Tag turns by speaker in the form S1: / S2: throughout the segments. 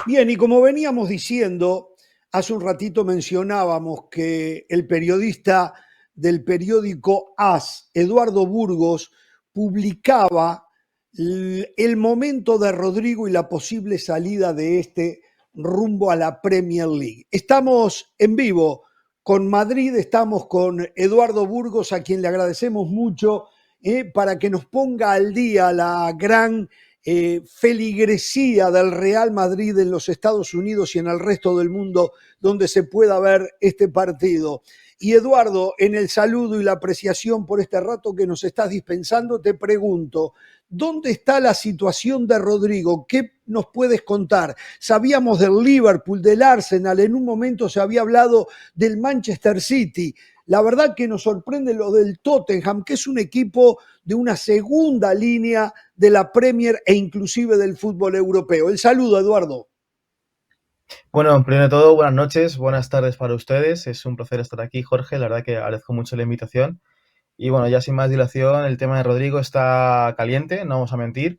S1: Bien, y como veníamos diciendo, hace un ratito mencionábamos que el periodista del periódico AS, Eduardo Burgos, publicaba el momento de Rodrigo y la posible salida de este rumbo a la Premier League. Estamos en vivo con Madrid, estamos con Eduardo Burgos, a quien le agradecemos mucho para que nos ponga al día la gran feligresía del Real Madrid en los Estados Unidos y en el resto del mundo donde se pueda ver este partido. Y Eduardo, en el saludo y la apreciación por este rato que nos estás dispensando, te pregunto, ¿dónde está la situación de Rodrigo? ¿Qué nos puedes contar? Sabíamos del Liverpool, del Arsenal, en un momento se había hablado del Manchester City. La verdad que nos sorprende lo del Tottenham, que es un equipo de una segunda línea de la Premier e inclusive del fútbol europeo. El saludo, Eduardo.
S2: Bueno, primero de todo, buenas noches, buenas tardes para ustedes. Es un placer estar aquí, Jorge. La verdad que agradezco mucho la invitación. Y bueno, ya sin más dilación, el tema de Rodrigo está caliente, no vamos a mentir.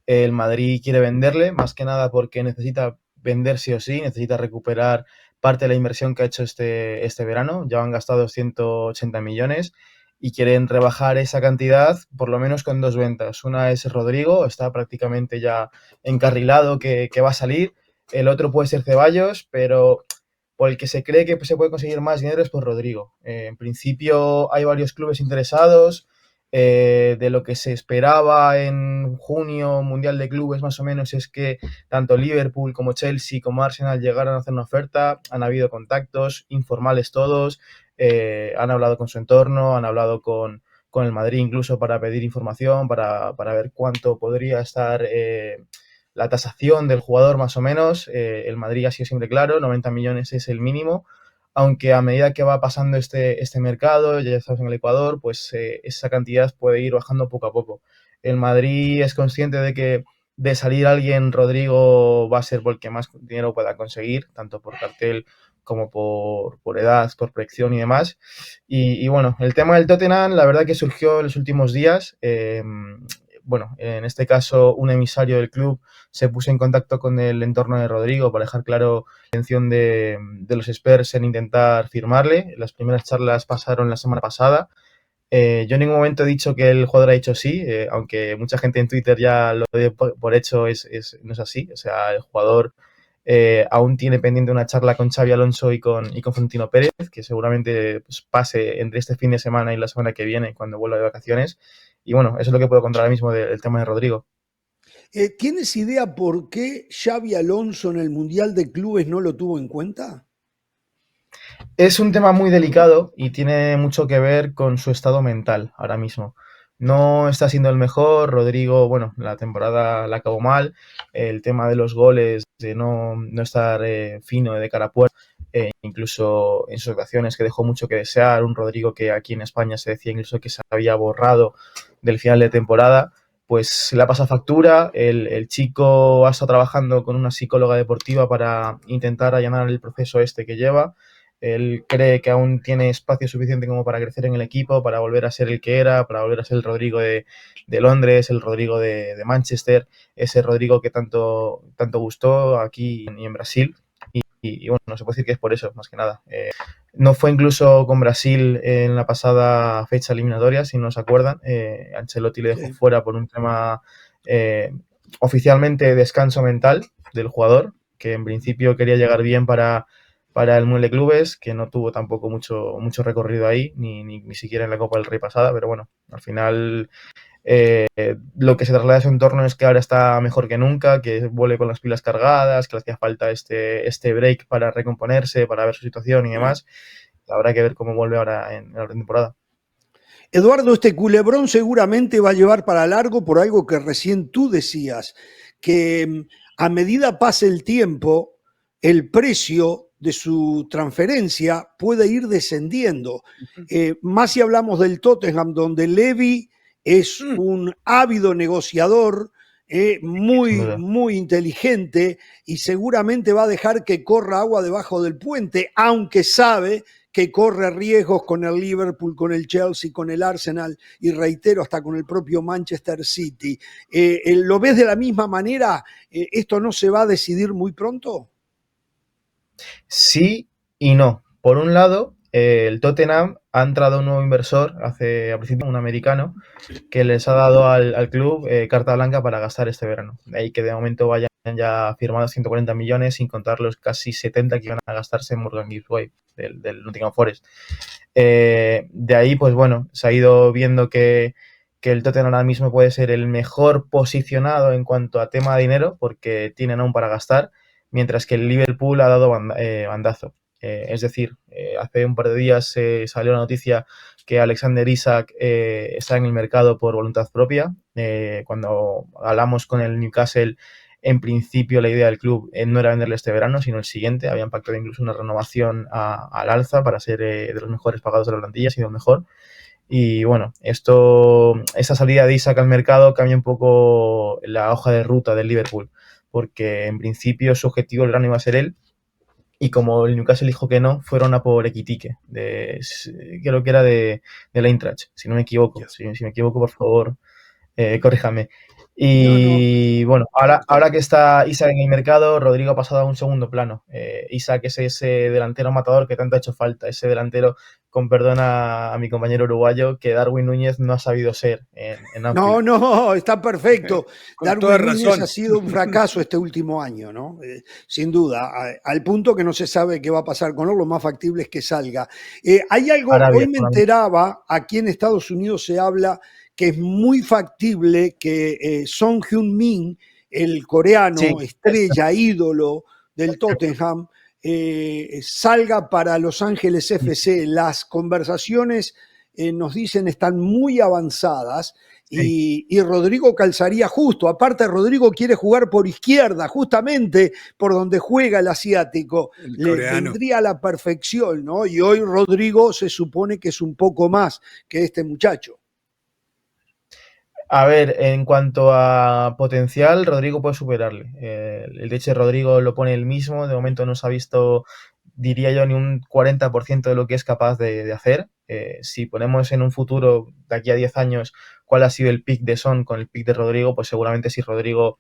S2: El Madrid quiere venderle, más que nada porque necesita vender sí o sí, necesita recuperar parte de la inversión que ha hecho este verano. Ya han gastado 180 millones y quieren rebajar esa cantidad por lo menos con dos ventas. Una es Rodrigo, está prácticamente ya encarrilado que va a salir. El otro puede ser Ceballos, pero por el que se cree que se puede conseguir más dinero es por Rodrigo. En principio hay varios clubes interesados. De lo que se esperaba en junio, Mundial de Clubes más o menos, es que tanto Liverpool como Chelsea como Arsenal llegaran a hacer una oferta. Han habido contactos informales todos, han hablado con su entorno, han hablado con el Madrid incluso para pedir información, para ver cuánto podría estar la tasación del jugador más o menos. El Madrid ha sido siempre claro, 90 millones es el mínimo, aunque a medida que va pasando este mercado, ya estamos en el Ecuador, pues esa cantidad puede ir bajando poco a poco. El Madrid es consciente de que de salir alguien, Rodrigo va a ser por el que más dinero pueda conseguir, tanto por cartel como por edad, por proyección y demás. Y bueno, el tema del Tottenham, la verdad que surgió en los últimos días. Bueno, en este caso, un emisario del club se puso en contacto con el entorno de Rodrigo para dejar claro la intención de los Spurs en intentar firmarle. Las primeras charlas pasaron la semana pasada. Yo en ningún momento he dicho que el jugador ha dicho sí, aunque mucha gente en Twitter ya lo dio por hecho, no es así. O sea, el jugador aún tiene pendiente una charla con Xavi Alonso y con Florentino Pérez, que seguramente pues, pase entre este fin de semana y la semana que viene, cuando vuelva de vacaciones. Y bueno, eso es lo que puedo contar ahora mismo del tema de Rodrigo.
S1: ¿Tienes idea por qué Xavi Alonso en el Mundial de Clubes no lo tuvo en cuenta?
S2: Es un tema muy delicado y tiene mucho que ver con su estado mental ahora mismo. No está siendo el mejor. Rodrigo, bueno, la temporada la acabó mal. El tema de los goles, de no estar fino de cara a puerta, incluso en sus ocasiones que dejó mucho que desear. Un Rodrigo que aquí en España se decía incluso que se había borrado del final de temporada. Pues le ha pasado factura. El chico ha estado trabajando con una psicóloga deportiva para intentar allanar el proceso este que lleva. Él cree que aún tiene espacio suficiente como para crecer en el equipo, para volver a ser el que era, para volver a ser el Rodrigo de Londres, el Rodrigo de Manchester, ese Rodrigo que tanto gustó aquí y en Brasil. Y bueno, no se puede decir que es por eso, más que nada. No fue incluso con Brasil en la pasada fecha eliminatoria, si no se acuerdan. Ancelotti le dejó
S1: Sí.
S2: fuera por un tema oficialmente descanso mental del jugador, que en principio quería llegar bien para el Mundial de Clubes, que no tuvo tampoco mucho recorrido ahí, ni siquiera en la Copa del Rey pasada, pero bueno, al final lo que se traslada a su entorno es que ahora está mejor que nunca, que vuelve con las pilas cargadas, que le hacía falta este break para recomponerse, para ver su situación y demás. Habrá que ver cómo vuelve ahora en la temporada.
S1: Eduardo, este culebrón seguramente va a llevar para largo por algo que recién tú decías, que a medida pase el tiempo, el precio de su transferencia puede ir descendiendo. Más si hablamos del Tottenham, donde Levy es un ávido negociador,
S2: Sin
S1: muy,
S2: duda.
S1: muy inteligente y seguramente va a dejar que corra agua debajo del puente, aunque sabe que corre riesgos con el Liverpool, con el Chelsea, con el Arsenal y reitero, hasta con el propio Manchester City. ¿Lo ves de la misma manera? ¿Esto no se va a decidir muy pronto?
S2: Sí y no. Por un lado, el Tottenham ha entrado un nuevo inversor, a principio un americano, que les ha dado al club carta blanca para gastar este verano. De ahí que de momento vayan ya firmados 140 millones, sin contar los casi 70 que iban a gastarse en Morgan Gibbs White, del Nottingham Forest. De ahí, pues bueno, se ha ido viendo que el Tottenham ahora mismo puede ser el mejor posicionado en cuanto a tema de dinero, porque tienen aún para gastar, mientras que el Liverpool ha dado bandazo. Es decir, hace un par de días salió la noticia que Alexander Isak está en el mercado por voluntad propia. Cuando hablamos con el Newcastle, en principio la idea del club no era venderle este verano, sino el siguiente. Habían pactado incluso una renovación al alza para ser de los mejores pagados de la plantilla, ha sido el mejor. Y bueno, esta salida de Isak al mercado cambia un poco la hoja de ruta del Liverpool, porque en principio su objetivo el verano iba a ser él, y como el Newcastle dijo que no, fueron a por Equitique, creo que era de la Eintracht, si no me equivoco. Si me equivoco, por favor, corríjame.
S1: No, no.
S2: Y bueno, ahora que está Isak en el mercado, Rodrigo ha pasado a un segundo plano. Isak es ese delantero matador que tanto ha hecho falta, ese delantero, con perdón a mi compañero uruguayo, que Darwin Núñez no ha sabido ser en
S1: No,
S2: Anfield.
S1: no, está perfecto.
S3: Con toda
S1: Darwin Núñez ha
S3: razón.
S1: sido un fracaso este último año, ¿no? Sin duda, al punto que no se sabe qué va a pasar con él, lo más factible es que salga. Hay algo,
S2: Arabia
S1: hoy me
S2: Saudí.
S1: enteraba, aquí en Estados Unidos se habla que es muy factible que Son Heung-min, el
S2: Sí,
S1: coreano, estrella, ídolo del Tottenham, salga para Los Ángeles FC. Las conversaciones nos dicen están muy avanzadas
S2: sí.
S1: y Rodrigo calzaría justo. Aparte, Rodrigo quiere jugar por izquierda, justamente por donde juega el asiático.
S3: El
S1: Le
S3: coreano.
S1: vendría a la perfección, ¿no? Y hoy Rodrigo se supone que es un poco más que este muchacho.
S2: A ver, en cuanto a potencial, Rodrigo puede superarle. El de hecho, Rodrigo lo pone él mismo. De momento no se ha visto, diría yo, ni un 40% de lo que es capaz de hacer. Si ponemos en un futuro, de aquí a 10 años, cuál ha sido el pick de Son con el pick de Rodrigo, pues seguramente si Rodrigo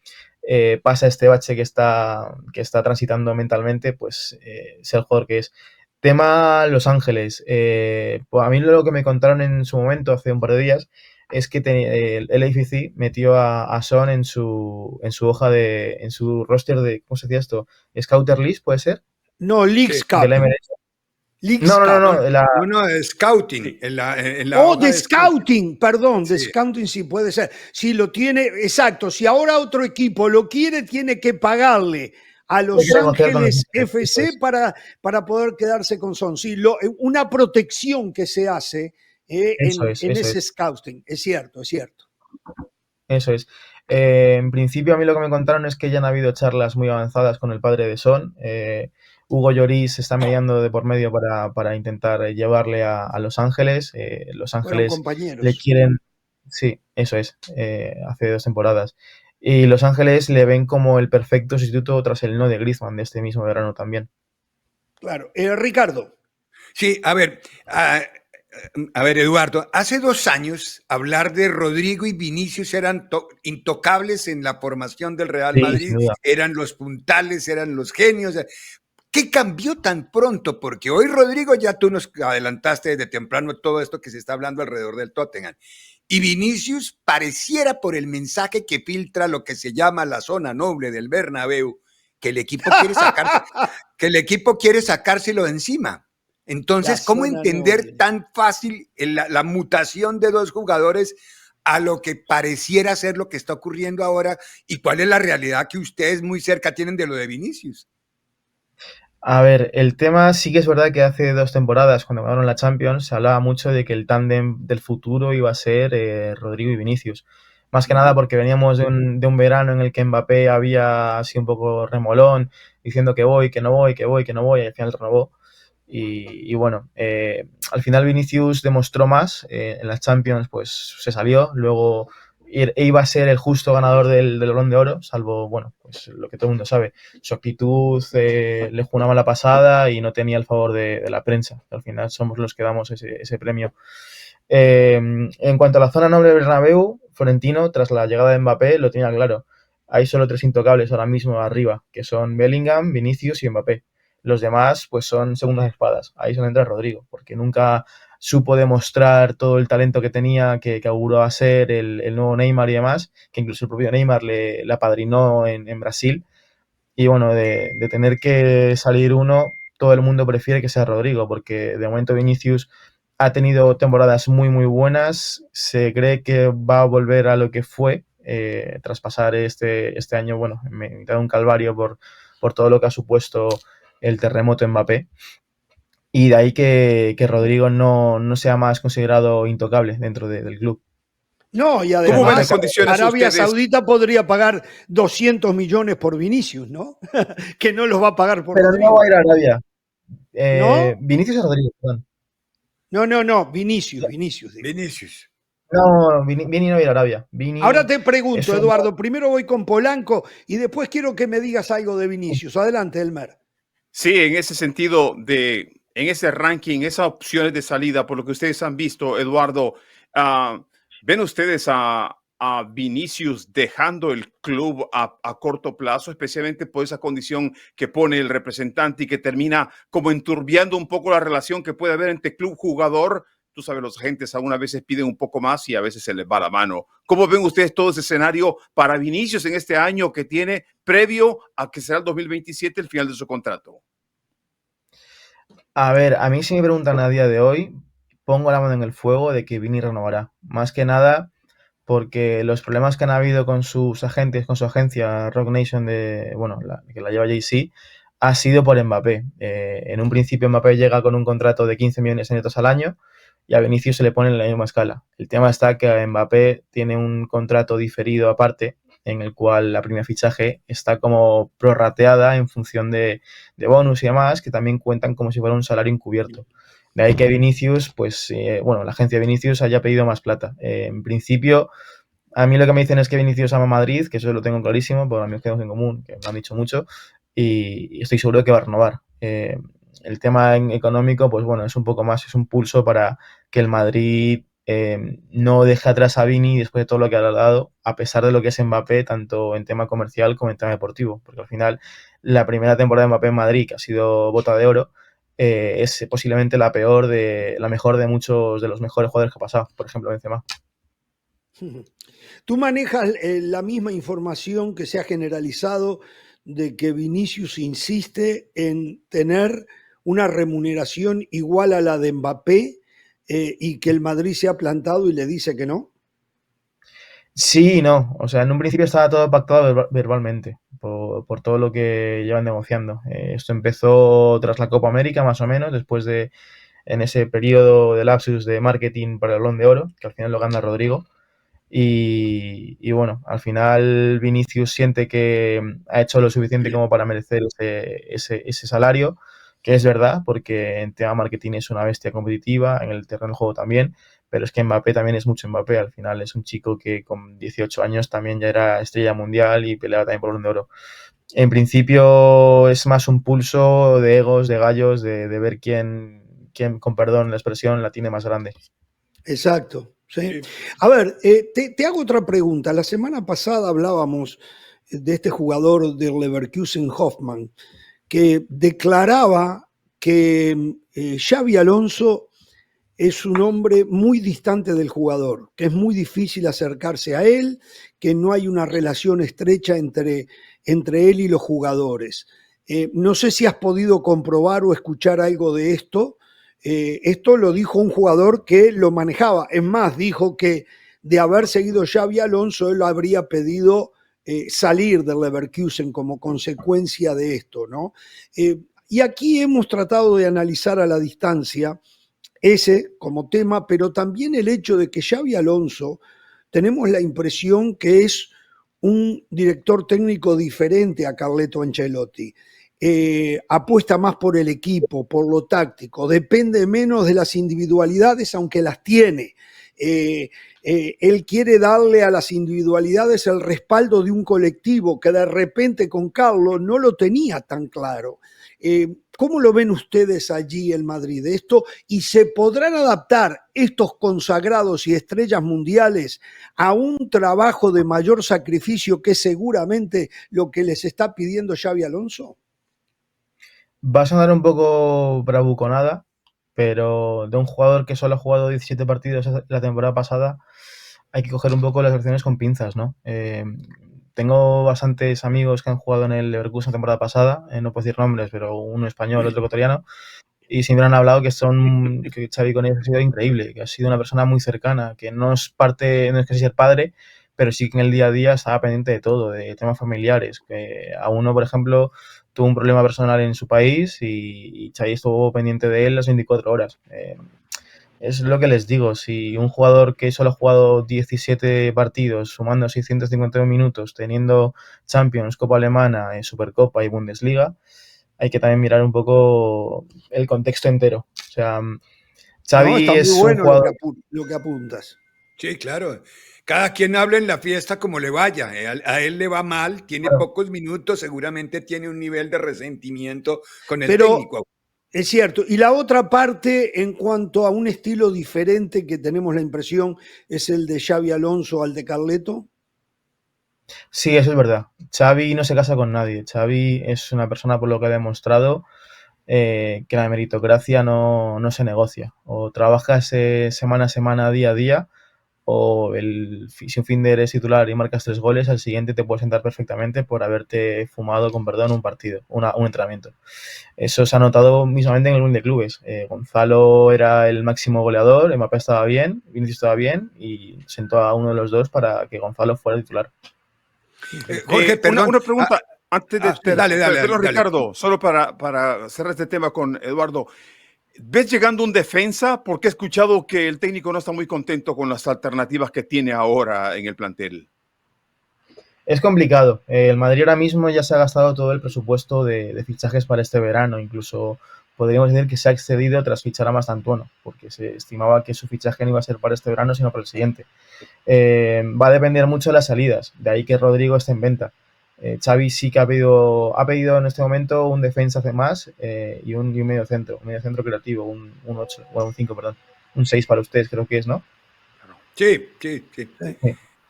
S2: pasa este bache que está transitando mentalmente, pues es el jugador que es. Tema Los Ángeles. Pues a mí lo que me contaron en su momento, hace un par de días, es que el LAFC metió a Son en su hoja en su roster de, ¿cómo se decía esto? Scouter list, ¿puede ser?
S1: No, Leagues
S3: Sí.
S2: De
S1: Cup.
S2: la MLS.
S1: Leagues
S2: No, no, no,
S1: Cup.
S3: No,
S2: no,
S3: no, no, de scouting.
S2: sí,
S3: En la
S1: Oh,
S3: hoja
S1: de
S3: de scouting.
S1: scouting, perdón, de
S3: Sí,
S1: scouting sí puede ser. Si lo tiene, exacto, si ahora otro equipo lo quiere, tiene que pagarle a
S2: hay
S1: Los
S2: que negociar con Los
S1: Ángeles
S2: Ángeles, eso
S1: FC
S2: es,
S1: para poder quedarse con Son. Sí, una protección que se hace
S2: eso es,
S1: en
S2: eso
S1: ese
S2: es,
S1: scouting, es cierto, es cierto.
S2: eso es. En principio a mí lo que me contaron es que ya han habido charlas muy avanzadas con el padre de Son. Hugo Lloris está mediando de por medio para intentar llevarle a Los Ángeles. Los
S1: Fueron
S2: Ángeles le
S1: compañeros.
S2: quieren, sí, eso es, hace 2 temporadas. Y Los Ángeles le ven como el perfecto sustituto tras el no de Griezmann de este mismo verano también.
S1: Claro. Ricardo.
S3: sí, a ver, Eduardo, hace 2 años hablar de Rodrigo y Vinicius eran intocables en la formación del Real
S2: Sí, sin
S3: Madrid,
S2: duda.
S3: eran los puntales, eran los genios. ¿Qué cambió tan pronto? Porque hoy, Rodrigo, ya tú nos adelantaste desde temprano todo esto que se está hablando alrededor del Tottenham. Y Vinicius pareciera por el mensaje que filtra lo que se llama la zona noble del Bernabéu, que el equipo quiere sacarse, que el equipo quiere sacárselo de encima.
S1: La
S3: Entonces, ¿cómo
S1: zona
S3: entender
S1: noble.
S3: tan fácil la mutación de dos jugadores a lo que pareciera ser lo que está ocurriendo ahora? ¿Y cuál es la realidad que ustedes muy cerca tienen de lo de Vinicius?
S2: A ver, el tema sí que es verdad que hace 2 temporadas, cuando ganaron la Champions, se hablaba mucho de que el tándem del futuro iba a ser Rodrigo y Vinicius. Más que nada porque veníamos de un verano en el que Mbappé había sido un poco remolón, diciendo que voy, que no voy, que voy, que no voy, y al final renovó. Y bueno, al final Vinicius demostró más, en las Champions pues se salió, luego iba a ser el justo ganador del Balón de Oro, salvo, bueno, pues lo que todo el mundo sabe, su actitud le jugó una mala pasada y no tenía el favor de la prensa, que al final somos los que damos ese premio. En cuanto a la zona noble de Bernabéu, Florentino, tras la llegada de Mbappé, lo tenía claro. Hay solo 3 intocables ahora mismo arriba, que son Bellingham, Vinicius y Mbappé. Los demás, pues son segundas espadas. Ahí es donde entra Rodrigo, porque nunca supo demostrar todo el talento que tenía, que auguraba ser el nuevo Neymar y demás, que incluso el propio Neymar le apadrinó en Brasil. Y bueno, de tener que salir uno, todo el mundo prefiere que sea Rodrigo, porque de momento Vinicius ha tenido temporadas muy, muy buenas. Se cree que va a volver a lo que fue tras pasar este año, bueno, en mitad de un calvario por todo lo que ha supuesto el terremoto Mbappé. Y de ahí que Rodrigo no sea más considerado intocable dentro del club.
S1: No, y
S3: ¿Cómo ven
S1: además
S3: las condiciones
S1: Arabia
S3: ustedes?
S1: Saudita podría pagar 200 millones por Vinicius, ¿no? Que no los va a pagar por
S2: Pero
S1: Rodrigo.
S2: no va a ir a Arabia.
S1: ¿No?
S2: Vinicius es Rodrigo, perdón.
S1: No, Vinicius.
S3: Vinicius.
S2: No, Vini no va a ir a Arabia. Vini
S1: Ahora te pregunto,
S2: un...
S1: Eduardo, primero voy con Polanco y después quiero que me digas algo de Vinicius. Adelante, Elmer.
S4: Sí, en ese sentido, en ese ranking, esas opciones de salida, por lo que ustedes han visto, Eduardo, ¿ven ustedes a Vinicius dejando el club a corto plazo, especialmente por esa condición que pone el representante y que termina como enturbiando un poco la relación que puede haber entre club-jugador? Tú sabes, los agentes algunas veces piden un poco más y a veces se les va la mano. ¿Cómo ven ustedes todo ese escenario para Vinicius en este año que tiene previo a que será el 2027 el final de su contrato?
S2: A ver, a mí si me preguntan a día de hoy, pongo la mano en el fuego de que Vini renovará. Más que nada porque los problemas que han habido con sus agentes, con su agencia Rock Nation, que la lleva Jay-Z, ha sido por Mbappé. En un principio Mbappé llega con un contrato de 15 millones de netos al año y a Vinicius se le pone en la misma escala. El tema está que Mbappé tiene un contrato diferido aparte, en el cual la prima fichaje está como prorrateada en función de bonus y demás, que también cuentan como si fuera un salario encubierto. De ahí que Vinicius, pues, la agencia de Vinicius haya pedido más plata. En principio, a mí lo que me dicen es que Vinicius ama Madrid, que eso lo tengo clarísimo, por amigos que tenemos en común, que me han dicho mucho, y estoy seguro de que va a renovar. El tema económico, pues bueno, es un poco más, es un pulso para que el Madrid no deje atrás a Vini después de todo lo que ha dado, a pesar de lo que es Mbappé, tanto en tema comercial como en tema deportivo, porque al final la primera temporada de Mbappé en Madrid, que ha sido bota de oro, es posiblemente la mejor de muchos de los mejores jugadores que ha pasado, por ejemplo Benzema.
S1: Tú manejas la misma información que se ha generalizado de que Vinicius insiste en tener una remuneración igual a la de Mbappé y que el Madrid se ha plantado y le dice que no.
S2: Sí y no. O sea, en un principio estaba todo pactado verbalmente, por todo lo que llevan negociando. Esto empezó tras la Copa América, más o menos, en ese periodo de lapsus de marketing para el Balón de Oro, que al final lo gana Rodrigo. Y bueno, al final Vinicius siente que ha hecho lo suficiente como para merecer ese salario, que es verdad, porque en tema marketing es una bestia competitiva, en el terreno de juego también, pero es que Mbappé también es mucho Mbappé, al final es un chico que con 18 años también ya era estrella mundial y peleaba también por el Balón de Oro. En principio es más un pulso de egos, de gallos, de ver quién, con perdón la expresión, la tiene más grande.
S1: Exacto. ¿Sí? A ver, te hago otra pregunta. La semana pasada hablábamos de este jugador del Leverkusen, Hoffmann, que declaraba que Xabi Alonso es un hombre muy distante del jugador, que es muy difícil acercarse a él, que no hay una relación estrecha entre él y los jugadores. No sé si has podido comprobar o escuchar algo de esto. Esto lo dijo un jugador que lo manejaba. Es más, dijo que de haber seguido Xabi Alonso, él habría pedido salir del Leverkusen como consecuencia de esto, ¿no? Y aquí hemos tratado de analizar a la distancia ese como tema, pero también el hecho de que Xabi Alonso tenemos la impresión que es un director técnico diferente a Carleto Ancelotti. Apuesta más por el equipo, por lo táctico, depende menos de las individualidades, aunque las tiene. Él quiere darle a las individualidades el respaldo de un colectivo que de repente con Carlos no lo tenía tan claro. ¿Cómo lo ven ustedes allí en Madrid esto? ¿Y se podrán adaptar estos consagrados y estrellas mundiales a un trabajo de mayor sacrificio que es seguramente lo que les está pidiendo Xabi Alonso?
S2: Va a sonar un poco bravuconada, pero de un jugador que solo ha jugado 17 partidos la temporada pasada, hay que coger un poco las acciones con pinzas, ¿no? Tengo bastantes amigos que han jugado en el Leverkusen la temporada pasada, no puedo decir nombres, pero uno español, otro ecuatoriano, y siempre han hablado que Xavi con ellos ha sido increíble, que ha sido una persona muy cercana, que no es que sea ser padre, pero sí que en el día a día estaba pendiente de todo, de temas familiares, que a uno, por ejemplo, tuvo un problema personal en su país y Xavi estuvo pendiente de él las 24 horas. Es lo que les digo, si un jugador que solo ha jugado 17 partidos, sumando 651 minutos, teniendo Champions, Copa Alemana, Supercopa y Bundesliga, hay que también mirar un poco el contexto entero. O sea,
S1: No,
S2: Xavi
S1: está muy
S2: es un
S1: bueno
S2: jugador...
S1: lo que apuntas.
S3: Sí, claro. Cada quien habla en la fiesta como le vaya. A él le va mal, tiene
S2: Claro.
S3: pocos minutos, seguramente tiene un nivel de resentimiento con el
S1: Pero
S3: técnico.
S1: es cierto. Y la otra parte, en cuanto a un estilo diferente que tenemos la impresión, es el de Xabi Alonso al de Carleto.
S2: Sí, eso es verdad. Xavi no se casa con nadie. Xavi es una persona, por lo que ha demostrado, que la meritocracia no se negocia. O trabajas semana a semana, día a día, o si un fin de eres titular y marcas 3 goles, al siguiente te puedes sentar perfectamente por haberte fumado, con perdón, un partido, un entrenamiento. Eso se ha notado mismamente en el Mundial de Clubes. Gonzalo era el máximo goleador, Mbappé estaba bien, Vinicius estaba bien y sentó a uno de los dos para que Gonzalo fuera titular.
S3: Jorge, perdón.
S4: Una pregunta antes de
S3: dale,
S4: perdón,
S3: dale.
S4: Ricardo, solo para cerrar este tema con Eduardo. ¿Ves llegando un defensa? Porque he escuchado que el técnico no está muy contento con las alternativas que tiene ahora en el plantel.
S2: Es complicado. El Madrid ahora mismo ya se ha gastado todo el presupuesto de fichajes para este verano. Incluso podríamos decir que se ha excedido tras fichar a Mastantuono, porque se estimaba que su fichaje no iba a ser para este verano, sino para el siguiente. Va a depender mucho de las salidas, de ahí que Rodrigo esté en venta. Xavi sí que ha pedido en este momento un defensa más y un medio centro creativo, un 8, bueno, un 5, perdón, un 6 para ustedes creo que es, ¿no?
S3: Sí.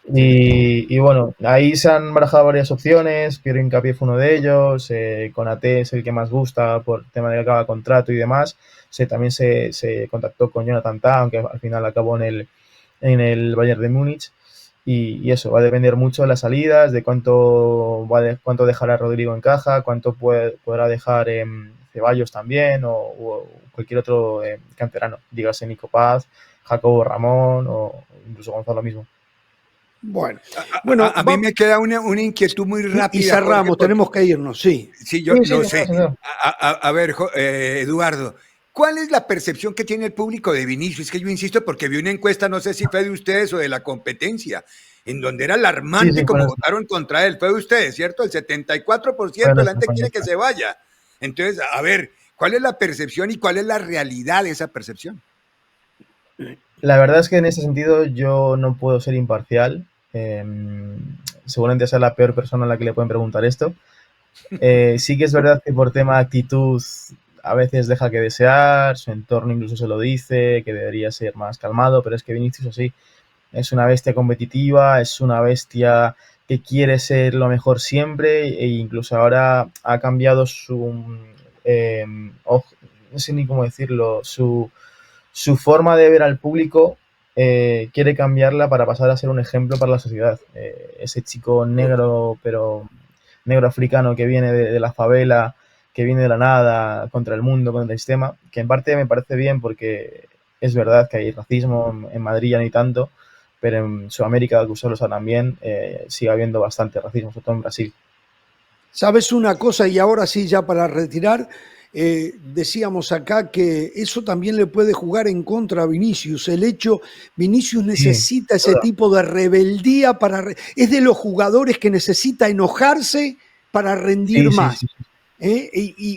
S2: Y bueno, ahí se han barajado varias opciones, Piero Hincapié fue uno de ellos, Konaté es el que más gusta por tema de que acaba contrato y demás. También se contactó con Jonathan Tah, aunque al final acabó en el Bayern de Múnich. Y eso va a depender mucho de las salidas, de cuánto dejará Rodrigo en caja, cuánto podrá dejar Ceballos también o cualquier otro canterano, dígase Nico Paz, Jacobo Ramón o incluso Gonzalo mismo.
S1: Bueno,
S3: A mí me queda una inquietud muy rápida.
S1: Y cerramos,
S3: Jorge,
S1: tenemos que irnos, sí.
S3: Sí, yo lo sé.
S2: Señor.
S3: A ver, Eduardo, ¿cuál es la percepción que tiene el público de Vinicius? Es que yo insisto porque vi una encuesta, no sé si fue de ustedes o de la competencia, en donde era alarmante como votaron contra él. Fue de ustedes, ¿cierto? El 74% de la gente quiere que se vaya. Entonces, a ver, ¿cuál es la percepción y cuál es la realidad de esa percepción?
S2: La verdad es que en ese sentido yo no puedo ser imparcial. Seguramente sea la peor persona a la que le pueden preguntar esto. Sí que es verdad que por tema de actitud a veces deja que desear, su entorno incluso se lo dice, que debería ser más calmado, pero es que Vinicius así es una bestia competitiva, es una bestia que quiere ser lo mejor siempre e incluso ahora ha cambiado no sé ni cómo decirlo, su forma de ver al público. Quiere cambiarla para pasar a ser un ejemplo para la sociedad. Ese chico negro, pero negro africano que viene de la favela, que viene de la nada, contra el mundo, contra el sistema, que en parte me parece bien porque es verdad que hay racismo en Madrid, ya ni tanto, pero en Sudamérica, que ustedes lo saben también, sigue habiendo bastante racismo, sobre todo en Brasil.
S1: ¿Sabes una cosa? Y ahora sí, ya para retirar, decíamos acá que eso también le puede jugar en contra a Vinicius. Vinicius necesita ese tipo de rebeldía es de los jugadores que necesita enojarse para rendir más.
S2: Sí.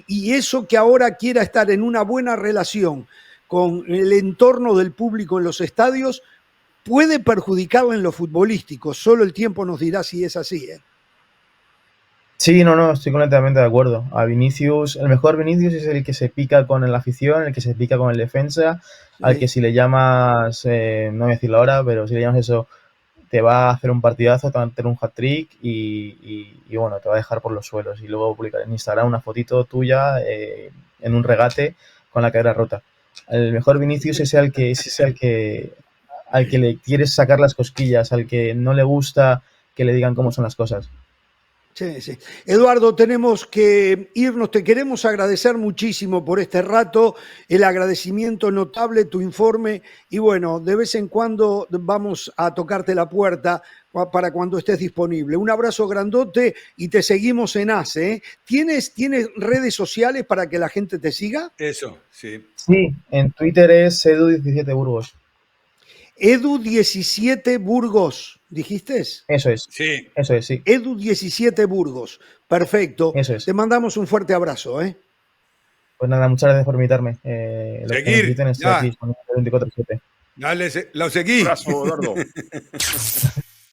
S1: Y eso que ahora quiera estar en una buena relación con el entorno del público en los estadios, puede perjudicarle en lo futbolístico. Solo el tiempo nos dirá si es así, ¿eh?
S2: Sí, no, estoy completamente de acuerdo. A Vinicius, el mejor Vinicius es el que se pica con la afición, el que se pica con el defensa, al que si le llamas, no voy a decirlo ahora, pero si le llamas eso, te va a hacer un partidazo, te va a hacer un hat-trick y bueno, te va a dejar por los suelos. Y luego publicar en Instagram una fotito tuya en un regate con la cadera rota. El mejor Vinicius es al que le quieres sacar las cosquillas, al que no le gusta que le digan cómo son las cosas.
S1: Sí, sí. Eduardo, tenemos que irnos. Te queremos agradecer muchísimo por este rato, el agradecimiento notable, tu informe, y bueno, de vez en cuando vamos a tocarte la puerta para cuando estés disponible. Un abrazo grandote y te seguimos en ACE, ¿eh? ¿Tienes redes sociales para que la gente te siga?
S3: Eso, sí.
S2: Sí, en Twitter es Edu17Burgos.
S1: Edu17 Burgos, ¿dijiste?
S2: Eso es.
S3: Sí.
S2: Eso es, sí.
S1: Edu17 Burgos. Perfecto.
S2: Eso es.
S1: Te mandamos un fuerte abrazo, ¿eh?
S2: Pues nada, muchas gracias por invitarme. Lo que necesiten estoy aquí disponible 24/7.
S3: Dale, lo seguí.
S4: Abrazo, Eduardo.